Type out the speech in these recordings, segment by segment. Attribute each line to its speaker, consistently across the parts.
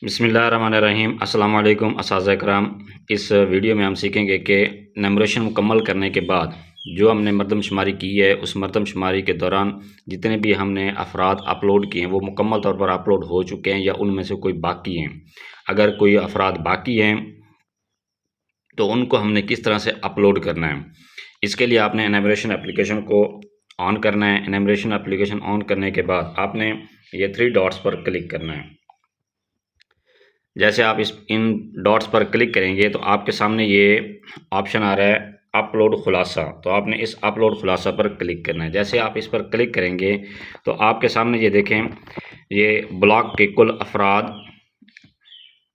Speaker 1: बिस्मिल्लाहिर्रहमानिर्रहीम। अस्सलाम वालेकुम असातिज़ा इकराम। इस वीडियो में हम सीखेंगे कि नंबरेशन मुकम्मल करने के बाद जो हमने मरदमशुमारी की है, उस मरदमशुमारी के दौरान जितने भी हमने अफराद अपलोड किए हैं वो मुकम्मल तौर पर अपलोड हो चुके हैं या उनमें से कोई बाकी हैं। अगर कोई अफराद बाकी हैं तो उनको हमने किस तरह से अपलोड करना है। इसके लिए आपने एनुमरेशन एप्लीकेशन को ऑन करना है। एनुमरेशन एप्लीकेशन ऑन करने के बाद आपने ये 3 डॉट्स पर क्लिक करना है। जैसे आप इन डॉट्स पर क्लिक करेंगे तो आपके सामने ये ऑप्शन आ रहा है अपलोड खुलासा। तो आपने इस अपलोड खुलासा पर क्लिक करना है। जैसे आप इस पर क्लिक करेंगे तो आपके सामने ये देखें, ये ब्लॉक के कुल अफराद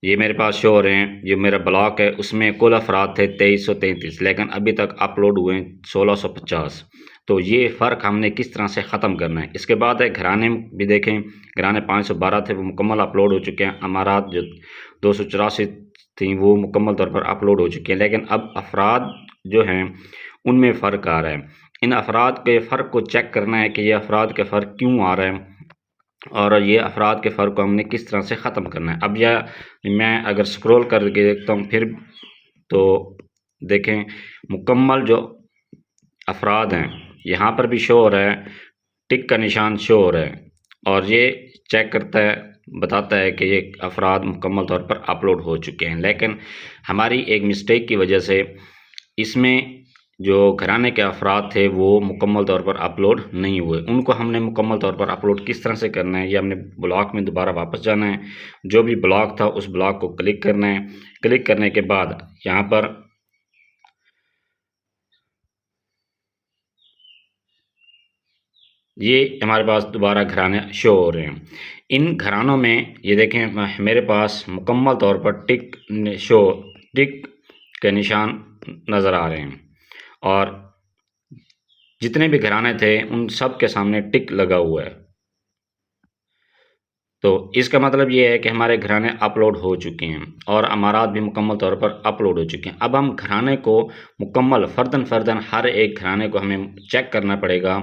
Speaker 1: ये मेरे पास शो हो रहे हैं। जो मेरा ब्लॉक है उसमें कुल अफराद थे 2333, लेकिन अभी तक अपलोड हुए 1650। तो ये फ़र्क हमने किस तरह से ख़त्म करना है। इसके बाद है घराने भी देखें, घराने 512 थे वो मुकम्मल अपलोड हो चुके हैं। अमारात जो 284 थी वो मुकम्मल तौर पर अपलोड हो चुकी हैं, लेकिन अब अफराद जो हैं उनमें फ़र्क आ रहा है। इन अफराद के फ़र्क को चेक करना है कि ये अफराद के फ़र्क क्यों आ रहा है और ये अफराद के फ़र्क को हमने किस तरह से ख़त्म करना है। अब यह मैं अगर स्क्रॉल करके देखता हूँ फिर तो देखें मुकम्मल जो अफराद हैं यहाँ पर भी शो हो रहा है, टिक का निशान शो हो रहा है और ये चेक करता है, बताता है कि ये अफराद मुकम्मल तौर पर अपलोड हो चुके हैं। लेकिन हमारी एक मिस्टेक की वजह से इसमें जो घराने के अफराद थे वो मुकम्मल तौर पर अपलोड नहीं हुए। उनको हमने मुकम्मल तौर पर अपलोड किस तरह से करना है, ये हमने ब्लॉक में दोबारा वापस जाना है। जो भी ब्लॉक था उस ब्लॉक को क्लिक करना है। क्लिक करने के बाद यहाँ पर ये हमारे पास दोबारा घराने शो हो रहे हैं। इन घरानों में ये देखें मेरे पास मुकम्मल तौर पर टिक के निशान नज़र आ रहे हैं और जितने भी घराने थे उन सब के सामने टिक लगा हुआ है। तो इसका मतलब ये है कि हमारे घराने अपलोड हो चुके हैं और अमारात भी मुकम्मल तौर पर अपलोड हो चुके हैं। अब हम घराने को मुकम्मल फ़र्दन हर एक घराने को हमें चेक करना पड़ेगा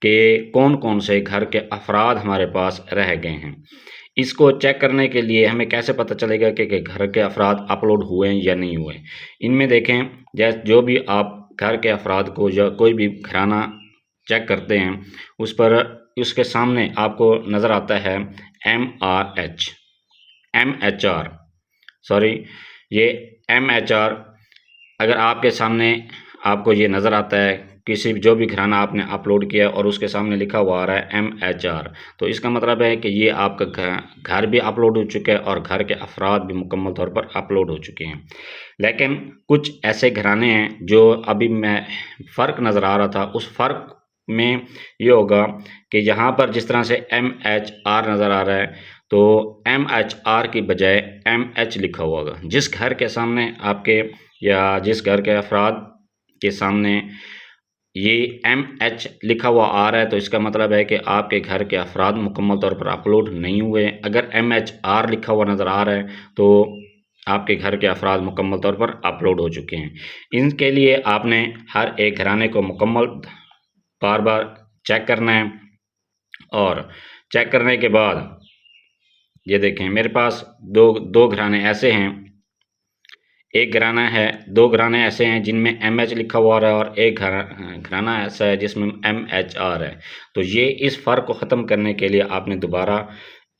Speaker 1: कि कौन कौन से घर के अफराद हमारे पास रह गए हैं। इसको चेक करने के लिए हमें कैसे पता चलेगा कि घर के अफराद अपलोड हुए हैं या नहीं हुए। इनमें देखें, जैसे जो भी आप घर के अफराद को या कोई भी घराना चेक करते हैं उस पर उसके सामने आपको नज़र आता है MHR, सॉरी ये MHR। अगर आपके सामने आपको ये नज़र आता है किसी जो भी घराना आपने अपलोड किया और उसके सामने लिखा हुआ आ रहा है MHR, तो इसका मतलब है कि ये आपका घर भी अपलोड हो चुका है और घर के अफराद भी मुकम्मल तौर पर अपलोड हो चुके हैं। लेकिन कुछ ऐसे घराने हैं जो अभी मैं फ़र्क नज़र आ रहा था, उस फ़र्क में ये होगा कि यहाँ पर जिस तरह से MHR नज़र आ रहा है तो MHR की बजाय MH लिखा हुआ होगा। जिस घर के सामने आपके या जिस घर के अफराद के सामने ये MH लिखा हुआ आ रहा है तो इसका मतलब है कि आपके घर के अफराद मुकम्मल तौर पर अपलोड नहीं हुए। अगर MHR लिखा हुआ नज़र आ रहा है तो आपके घर के अफराद मुकम्मल तौर पर अपलोड हो चुके हैं। इनके लिए आपने हर एक घराने को मुकम्मल बार बार चेक करना है और चेक करने के बाद ये देखें मेरे पास दो घराने ऐसे हैं, एक घराना है, दो घराने ऐसे हैं जिनमें MH लिखा हुआ है और एक घराना ऐसा है जिसमें MHR है। तो ये इस फ़र्क को ख़त्म करने के लिए आपने दोबारा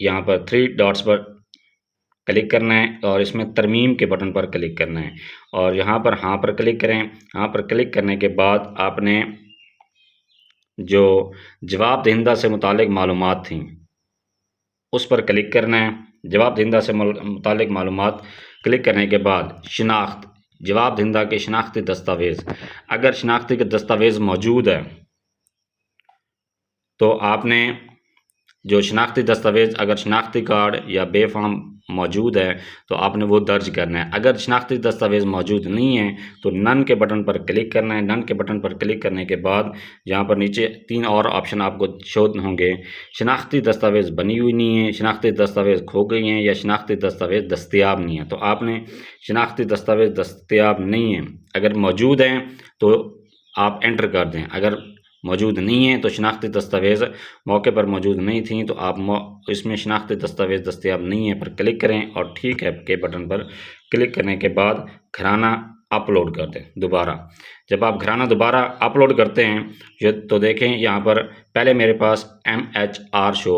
Speaker 1: यहाँ पर 3 डॉट्स पर क्लिक करना है और इसमें तरमीम के बटन पर क्लिक करना है और यहाँ पर हाँ पर क्लिक करें। हाँ पर क्लिक करने के बाद आपने जो जवाब दहिंदा से मुतालिक मालूमात थी उस पर क्लिक करना है। जवाब दहिंदा से मुतालिक मालूमात क्लिक करने के बाद शिनाख्त, जवाब दहिंदा के शिनाख्ती दस्तावेज़, अगर शिनाख्ती के दस्तावेज़ मौजूद है तो आपने जो शिनाख्ती दस्तावेज़ अगर शिनाख्ती कार्ड या बेफाम मौजूद है तो आपने वो दर्ज करना है। अगर शिनाख्ती दस्तावेज़ मौजूद नहीं है तो नन के बटन पर क्लिक करना है। नन के बटन पर क्लिक करने के बाद यहाँ पर नीचे 3 और ऑप्शन आपको शो होंगे। शिनाख्ती दस्तावेज़ बनी हुई नहीं है, शिनाख्ती दस्तावेज़ खो गई हैं या शिनाख्ती दस्तावेज़ दस्तयाब नहीं है। तो आपने शिनाख्ती दस्तावेज़ दस्तयाब नहीं है, अगर मौजूद हैं तो आप एंटर कर दें। अगर मौजूद नहीं है तो शनाख्ती दस्तावेज़ मौके पर मौजूद नहीं थी तो आप इसमें शनाख्ती दस्तावेज़ दस्तयाब नहीं है पर क्लिक करें और ठीक है के बटन पर क्लिक करने के बाद घराना अपलोड कर दें दोबारा। जब आप घराना दोबारा अपलोड करते हैं तो देखें यहाँ पर पहले मेरे पास MHR शो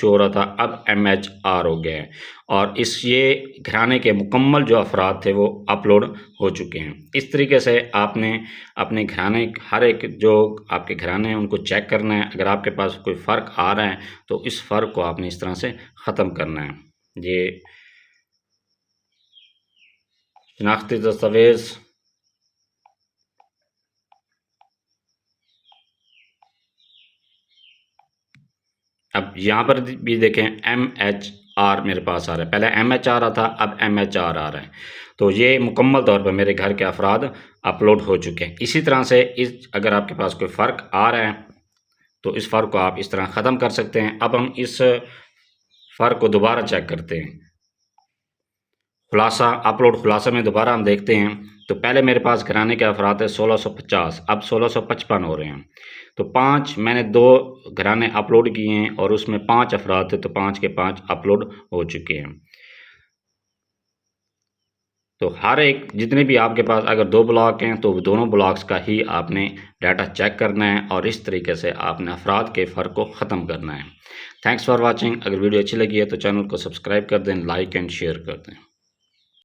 Speaker 1: हो रहा था, अब MHR हो गया है और ये घराने के मुकम्मल जो अफराद थे वो अपलोड हो चुके हैं। इस तरीके से आपने अपने घराने हर एक जो आपके घराने हैं उनको चेक करना है। अगर आपके पास कोई फ़र्क आ रहा है तो इस फ़र्क को आपने इस तरह से ख़त्म करना है। ये शनाख्ती दस्तावेज़ अब यहाँ पर भी देखें MHR मेरे पास आ रहा है, पहले MHR आ था, अब MHR आ रहा है। तो ये मुकम्मल तौर पर मेरे घर के अफराद अपलोड हो चुके हैं। इसी तरह से अगर आपके पास कोई फ़र्क आ रहा है तो इस फ़र्क को आप इस तरह ख़त्म कर सकते हैं। अब हम इस फ़र्क को दोबारा चेक करते हैं। खुलासा में दोबारा हम देखते हैं तो पहले मेरे पास घराने के अफराद है 1650, अब 1655 हो रहे हैं। तो 5 मैंने 2 घराने अपलोड किए हैं और उसमें 5 अफराद थे तो 5 के 5 अपलोड हो चुके हैं। तो हर एक जितने भी आपके पास अगर 2 ब्लॉक हैं तो दोनों ब्लॉक्स का ही आपने डाटा चेक करना है और इस तरीके से आपने अफराद के फ़र्क को ख़त्म करना है। Thanks for watching. अगर वीडियो अच्छी लगी है तो चैनल को सब्सक्राइब कर दें, लाइक एंड शेयर कर दें।